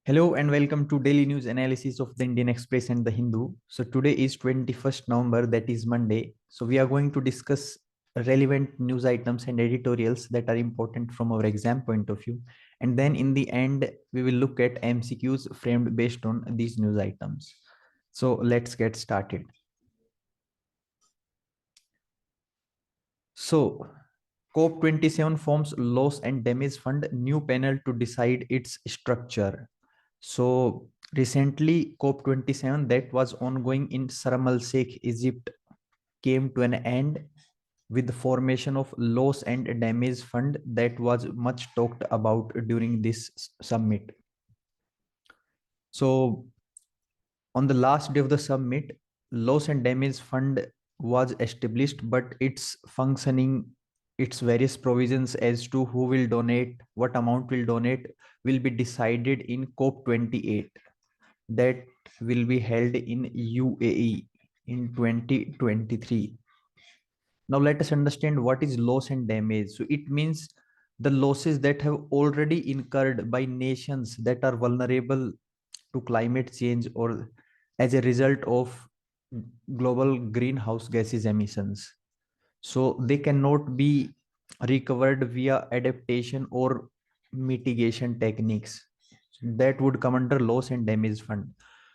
Hello and welcome to daily news analysis of the Indian Express and the Hindu. So today is 21st November, that is Monday. So we are going to discuss relevant news items and editorials that are important from our exam point of view. And then in the end, we will look at MCQs framed based on these news items. So let's get started. So COP27 forms loss and damage fund new panel to decide its structure. So recently, COP27 that was ongoing in Sharm el Sheikh, Egypt, came to an end with the formation of loss and damage fund that was much talked about during this summit. So on the last day of the summit, loss and damage fund was established, but its functioning, its various provisions as to who will donate, what amount will donate, will be decided in COP28 that will be held in UAE in 2023. Now let us understand what is loss and damage. So it means the losses that have already incurred by nations that are vulnerable to climate change or as a result of global greenhouse gases emissions. So they cannot be recovered via adaptation or mitigation techniques. That would come under loss and damage fund.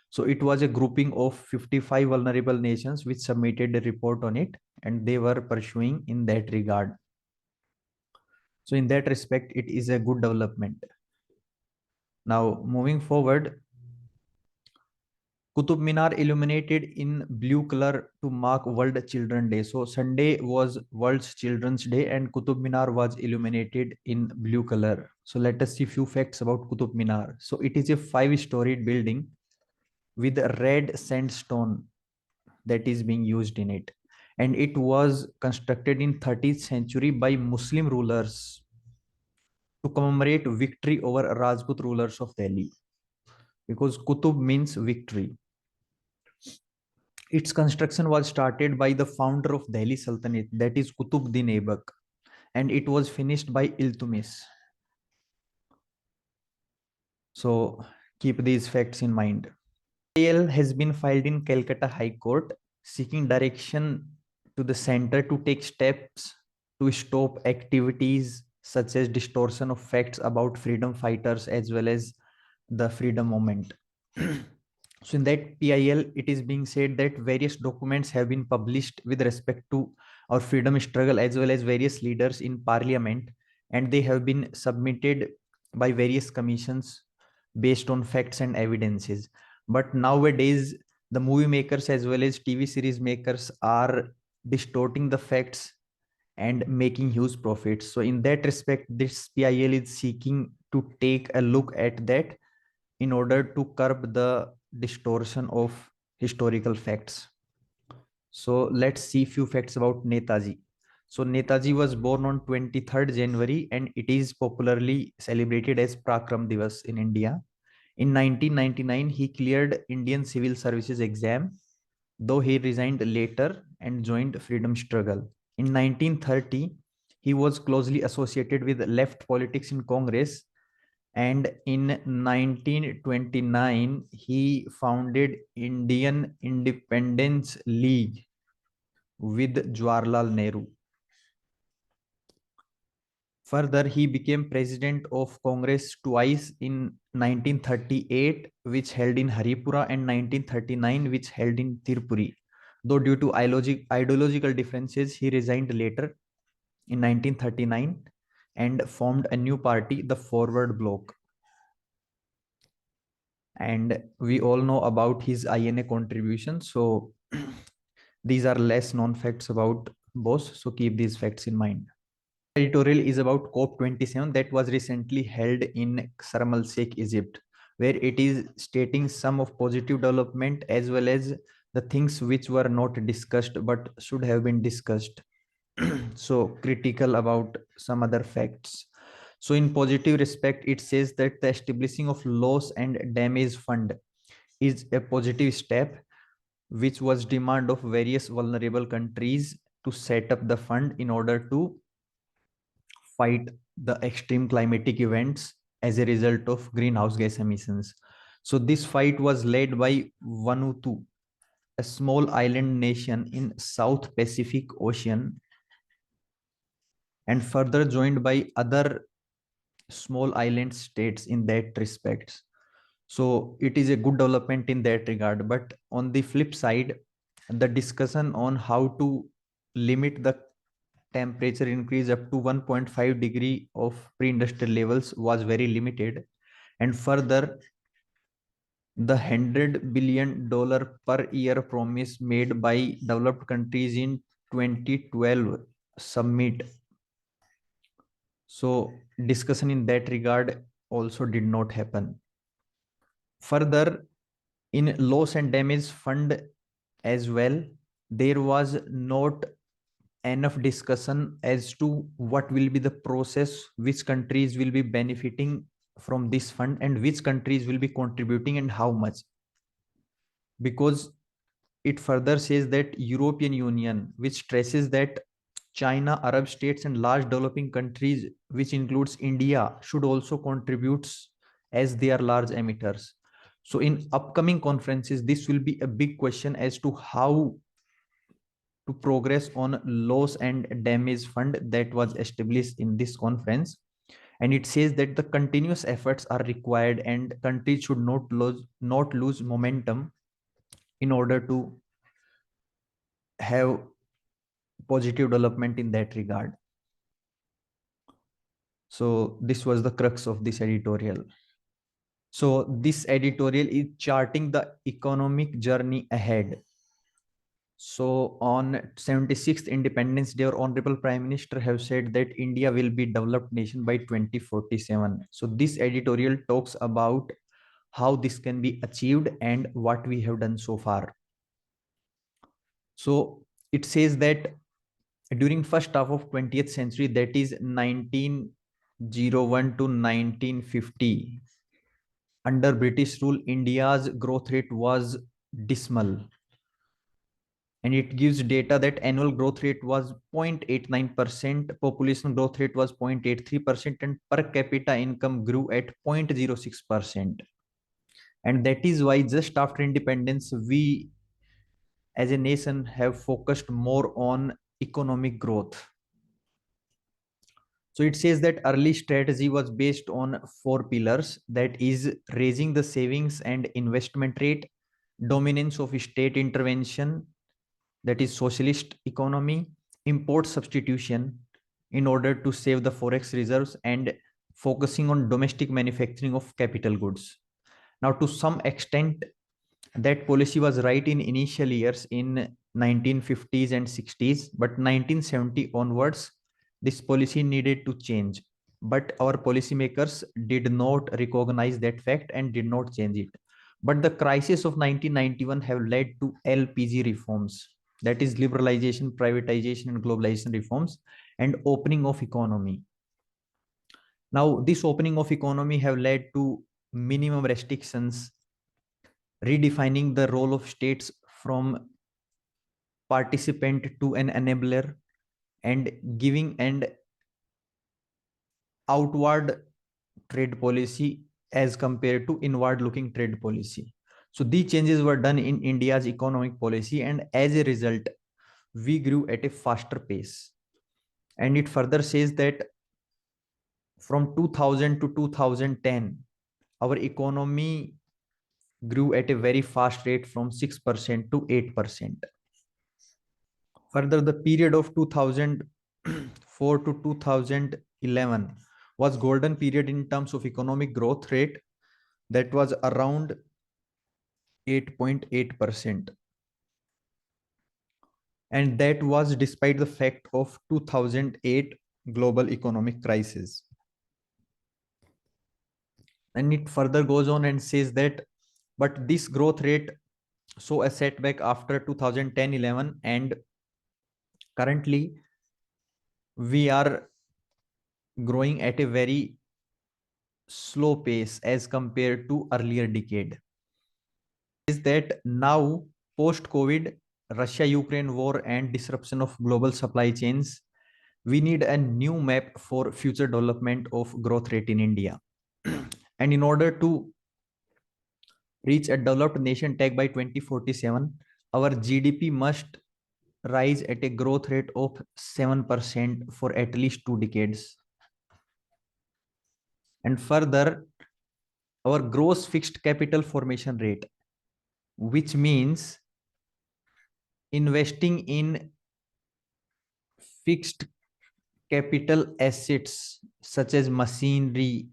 So it was a grouping of 55 vulnerable nations which submitted a report on it, and they were pursuing in that regard. So in that respect, it is a good development. Now moving forward, Qutub Minar illuminated in blue color to mark World Children's Day. So Sunday was World Children's Day and Qutub Minar was illuminated in blue color. So let us see few facts about Qutub Minar. So it is a 5-storied building with red sandstone that is being used in it. And it was constructed in 13th century by Muslim rulers to commemorate victory over Rajput rulers of Delhi. Because Qutub means victory. Its construction was started by the founder of Delhi Sultanate, that is Qutbuddin Aibak, and it was finished by Iltutmish. So keep these facts in mind. PL has been filed in Calcutta High Court seeking direction to the center to take steps to stop activities such as distortion of facts about freedom fighters as well as the freedom movement. So in that PIL, it is being said that various documents have been published with respect to our freedom struggle as well as various leaders in parliament, and they have been submitted by various commissions based on facts and evidences. But nowadays, the movie makers as well as TV series makers are distorting the facts and making huge profits. So in that respect, this PIL is seeking to take a look at that in order to curb the distortion of historical facts. So let's see few facts about Netaji. So Netaji was born on 23rd January and it is popularly celebrated as Prakram Divas in India. In 1999, he cleared Indian Civil Services exam, though he resigned later and joined freedom struggle. In 1930, he was closely associated with left politics in Congress, and in 1929 he founded Indian Independence League with Jawaharlal Nehru. Further, he became president of Congress twice in 1938, which held in Haripura, and 1939, which held in Tirupuri. Though due to ideological differences, he resigned later in 1939 and formed a new party, the Forward Bloc. And we all know about his INA contribution. So these are less known facts about Bose. So keep these facts in mind. Editorial is about COP27 that was recently held in Sharm el Sheikh, Egypt, where it is stating some of positive development as well as the things which were not discussed but should have been discussed. So critical about some other facts. So in positive respect, it says that the establishing of loss and damage fund is a positive step, which was demand of various vulnerable countries to set up the fund in order to fight the extreme climatic events as a result of greenhouse gas emissions. So this fight was led by Vanuatu, a small island nation in South Pacific Ocean, and further joined by other small island states in that respect. So it is a good development in that regard. But on the flip side, the discussion on how to limit the temperature increase up to 1.5 degree of pre-industrial levels was very limited. And further, the $100 billion per year promise made by developed countries in 2012 summit. So discussion in that regard also did not happen. Further, in loss and damage fund as well, there was not enough discussion as to what will be the process, which countries will be benefiting from this fund and which countries will be contributing and how much. Because it further says that European Union, which stresses that China, Arab states, and large developing countries, which includes India, should also contribute as they are large emitters. So in upcoming conferences, this will be a big question as to how to progress on loss and damage fund that was established in this conference. And it says that the continuous efforts are required and countries should not lose momentum in order to have positive development in that regard. So this was the crux of this editorial. So this editorial is charting the economic journey ahead. So on 76th Independence Day, our Honorable Prime Minister have said that India will be developed nation by 2047. So this editorial talks about how this can be achieved and what we have done so far. So it says that during first half of 20th century, that is 1901 to 1950, under British rule, India's growth rate was dismal. And it gives data that annual growth rate was 0.89%, population growth rate was 0.83%, and per capita income grew at 0.06%. And that is why just after independence, we as a nation have focused more on economic growth. So it says that early strategy was based on four pillars, that is raising the savings and investment rate, dominance of state intervention, that is socialist economy, import substitution in order to save the forex reserves, and focusing on domestic manufacturing of capital goods. Now, to some extent, that policy was right in initial years in 1950s and 60s, but 1970 onwards, this policy needed to change. But our policymakers did not recognize that fact and did not change it. But the crisis of 1991 have led to LPG reforms, that is liberalization, privatization, and globalization reforms, and opening of economy. Now, this opening of economy have led to minimum restrictions, redefining the role of states from participant to an enabler, and giving an outward trade policy as compared to inward looking trade policy. So these changes were done in India's economic policy, and as a result, we grew at a faster pace. And it further says that from 2000 to 2010, our economy grew at a very fast rate from 6% to 8%. Further, the period of 2004 to 2011 was golden period in terms of economic growth rate, that was around 8.8%. And that was despite the fact of 2008 global economic crisis. And it further goes on and says that, but this growth rate saw a setback after 2010-11, and currently we are growing at a very slow pace as compared to earlier decade. Is that now post-COVID, Russia-Ukraine war and disruption of global supply chains, we need a new map for future development of growth rate in India. And in order to reach a developed nation tag by 2047, our GDP must rise at a growth rate of 7% for at least 2 decades. And further, our gross fixed capital formation rate, which means investing in fixed capital assets such as machinery,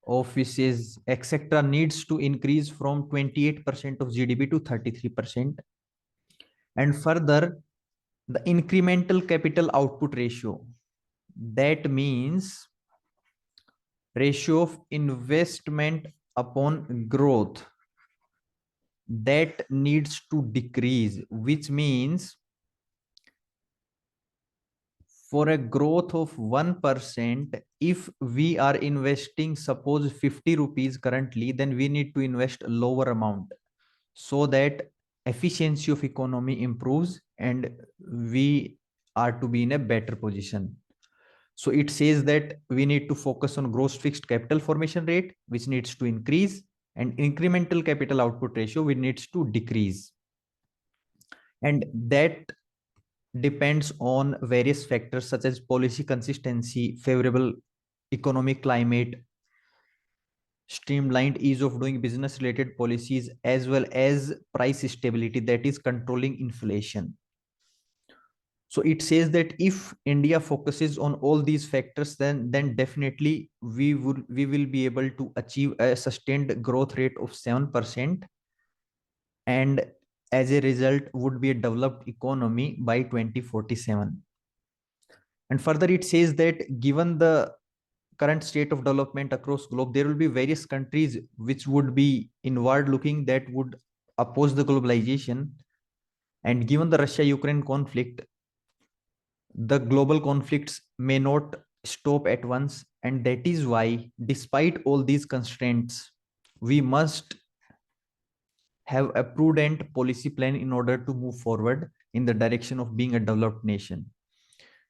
offices, etc., needs to increase from 28% of GDP to 33%. And further, the incremental capital output ratio, that means ratio of investment upon growth, that needs to decrease, which means for a growth of 1%, if we are investing, suppose 50 rupees currently, then we need to invest a lower amount so that efficiency of economy improves and we are to be in a better position. So it says that we need to focus on gross fixed capital formation rate, which needs to increase, and incremental capital output ratio, which needs to decrease. And that depends on various factors such as policy consistency, favorable economic climate, streamlined ease of doing business related policies, as well as price stability, that is controlling inflation. So it says that if India focuses on all these factors, then definitely we will be able to achieve a sustained growth rate of 7%, and as a result would be a developed economy by 2047. And further, it says that given the current state of development across globe, there will be various countries which would be inward looking, that would oppose the globalization. And given the Russia-Ukraine conflict, the global conflicts may not stop at once. And that is why, despite all these constraints, we must have a prudent policy plan in order to move forward in the direction of being a developed nation.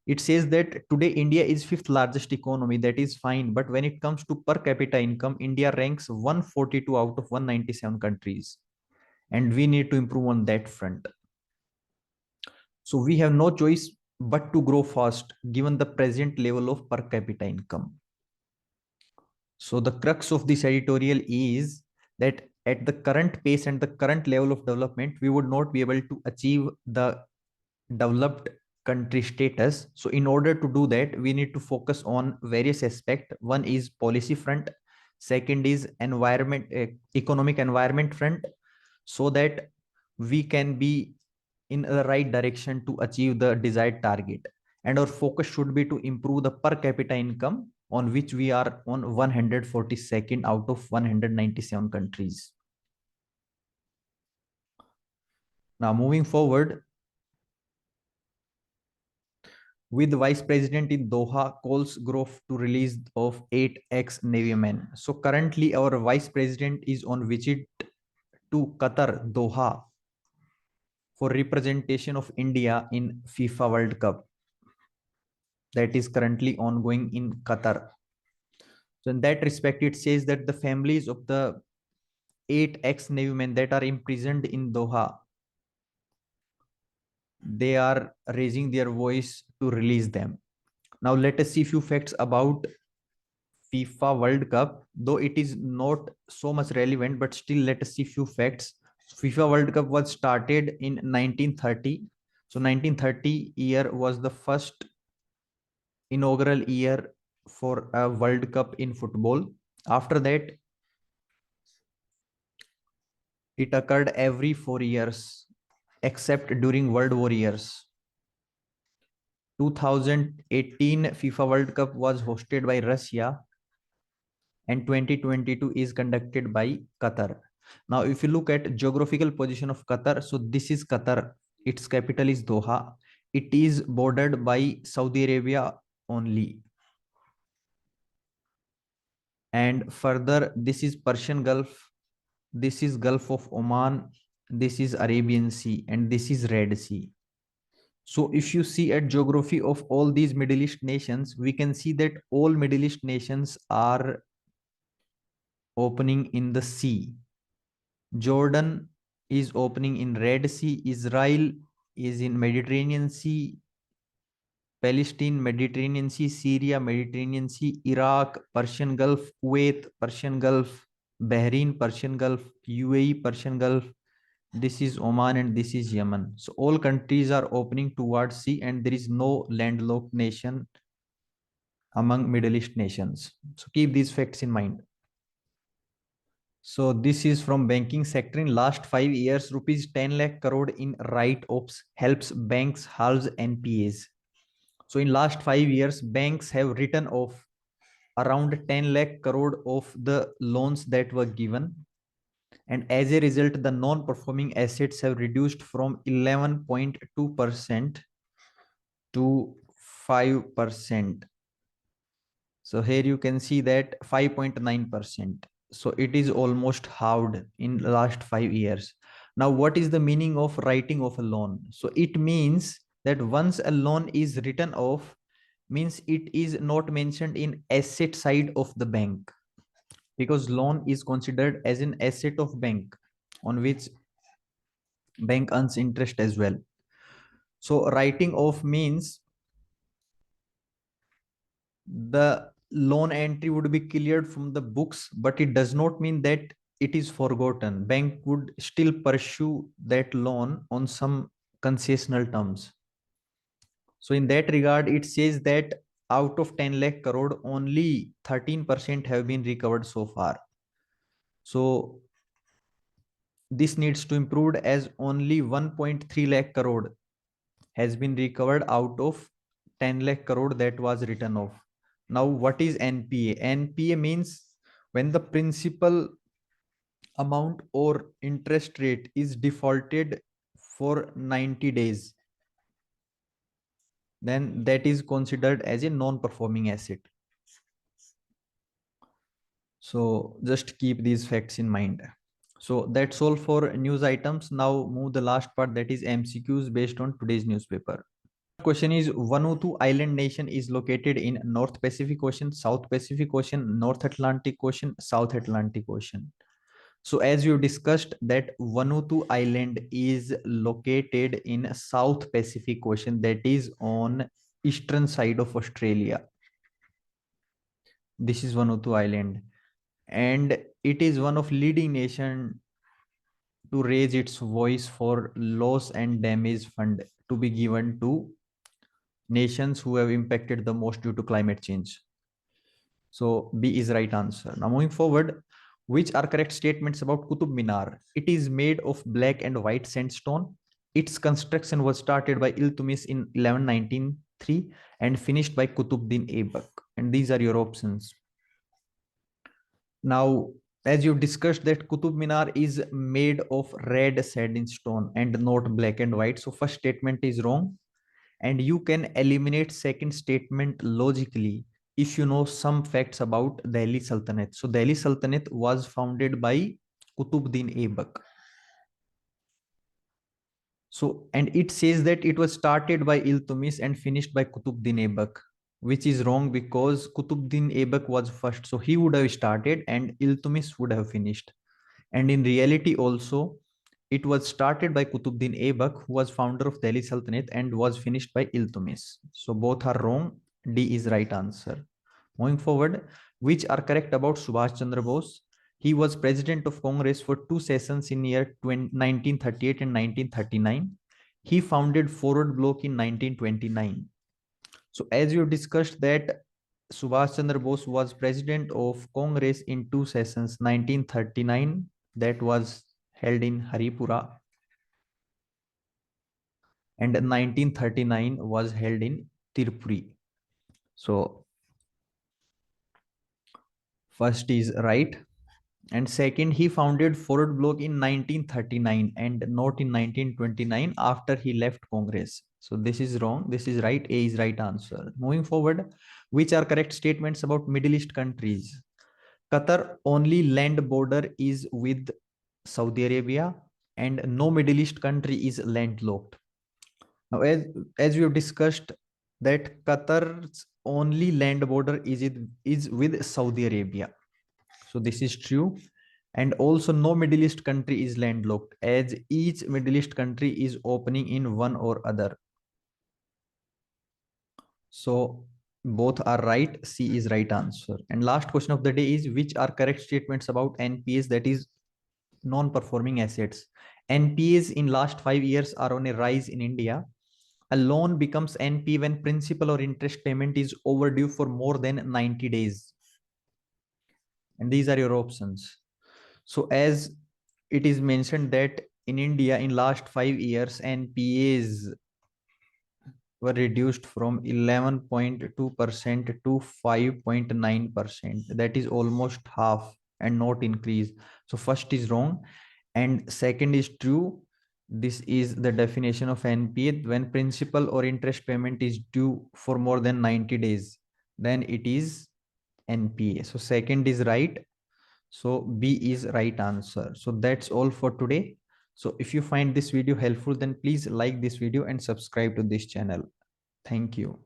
It says that today India is fifth largest economy, that is fine, but when it comes to per capita income, India ranks 142 out of 197 countries, and we need to improve on that front. So we have no choice but to grow fast given the present level of per capita income. So the crux of this editorial is that at the current pace and the current level of development, we would not be able to achieve the developed country status. So in order to do that, we need to focus on various aspects. One is policy front, second is environment, economic environment front, so that we can be in the right direction to achieve the desired target. And our focus should be to improve the per capita income, on which we are on 142nd out of 197 countries. Now moving forward, with Vice President in Doha calls growth to release of 8 ex-Navy men. So currently our Vice President is on visit to Qatar, Doha, for representation of India in FIFA World Cup that is currently ongoing in Qatar. So in that respect, it says that the families of the 8 ex-Navy men that are imprisoned in Doha, they are raising their voice to release them. Now let us see few facts about FIFA World Cup, though it is not so much relevant, but still let us see few facts. FIFA World Cup was started in 1930. So 1930 year was the first inaugural year for a World Cup in football. After that, it occurred every 4 years, except during World War years. 2018 FIFA World Cup was hosted by Russia, and 2022 is conducted by Qatar. Now, if you look at geographical position of Qatar, so this is Qatar. Its capital is Doha. It is bordered by Saudi Arabia only. And further, this is Persian Gulf. This is Gulf of Oman. This is Arabian Sea, and this is Red Sea. So if you see at geography of all these Middle East nations, we can see that all Middle East nations are opening in the sea. Jordan is opening in Red Sea. Israel is in Mediterranean Sea. Palestine, Mediterranean Sea. Syria, Mediterranean Sea. Iraq, Persian Gulf. Kuwait, Persian Gulf. Bahrain, Persian Gulf. UAE, Persian Gulf. This is Oman and this is Yemen. So all countries are opening towards sea, and there is no landlocked nation among Middle East nations. So keep these facts in mind. So this is from banking sector. In last 5 years, rupees 10 lakh crore in write-offs helps banks halve NPAs. So in last 5 years, banks have written off around 10 lakh crore of the loans that were given. And as a result, the non-performing assets have reduced from 11.2% to 5%. So here you can see that 5.9%. So it is almost halved in the last 5 years. Now, what is the meaning of writing off a loan? So it means that once a loan is written off, means it is not mentioned in asset side of the bank, because loan is considered as an asset of bank on which bank earns interest as well. So writing off means the loan entry would be cleared from the books, but it does not mean that it is forgotten. Bank would still pursue that loan on some concessional terms. So in that regard, it says that out of 10 lakh crore, only 13% have been recovered so far. So this needs to improve, as only 1.3 lakh crore has been recovered out of 10 lakh crore that was written off. Now, what is NPA? NPA means when the principal amount or interest rate is defaulted for 90 days, then that is considered as a non-performing asset. So just keep these facts in mind. So that's all for news items. Now move the last part, that is MCQs based on today's newspaper. Question is, Vanuatu Island nation is located in North Pacific Ocean, South Pacific Ocean, North Atlantic Ocean, South Atlantic Ocean. So as you discussed that Vanuatu Island is located in South Pacific Ocean, that is on eastern side of Australia. This is Vanuatu Island, and it is one of leading nation to raise its voice for loss and damage fund to be given to nations who have impacted the most due to climate change. So B is right answer. Now moving forward, which are correct statements about Qutub Minar? It is made of black and white sandstone. Its construction was started by Iltutmish in 1193 and finished by Qutbuddin Aibak. And these are your options. Now, as you discussed that Qutub Minar is made of red sandstone and not black and white. So first statement is wrong. And you can eliminate second statement logically if you know some facts about Delhi Sultanate. So Delhi Sultanate was founded by Qutbuddin Aibak. So, and it says that it was started by Iltutmish and finished by Qutbuddin Aibak, which is wrong because Qutbuddin Aibak was first. So he would have started and Iltutmish would have finished. And in reality also, it was started by Qutbuddin Aibak, who was founder of Delhi Sultanate, and was finished by Iltutmish. So both are wrong. D is right answer. Moving forward, which are correct about Subhash Chandra Bose? He was president of Congress for 2 sessions in year 1938 and 1939. He founded Forward Bloc in 1929. So as you discussed that Subhash Chandra Bose was president of Congress in 2 sessions, 1939, that was held in Haripura, and 1939 was held in Tirupuri. So first is right. And second, he founded Forward Bloc in 1939 and not in 1929 after he left Congress. So this is wrong. This is right. A is right answer. Moving forward, which are correct statements about Middle East countries? Qatar only land border is with Saudi Arabia, and no Middle East country is landlocked. Now, as we have discussed, that Qatar's only land border is with Saudi Arabia. So this is true. And also no Middle East country is landlocked, as each Middle East country is opening in one or other. So both are right. C is right answer. And last question of the day is, which are correct statements about NPAs, that is non-performing assets. NPAs in last 5 years are on a rise in India. A loan becomes NP when principal or interest payment is overdue for more than 90 days. And these are your options. So as it is mentioned that in India in last 5 years, NPAs were reduced from 11.2% to 5.9%. That is almost half and not increase. So first is wrong and second is true. This is the definition of NPA: when principal or interest payment is due for more than 90 days, then it is NPA. So second is right. So B is right answer. So that's all for today. So if you find this video helpful, then please like this video and subscribe to this channel. Thank you.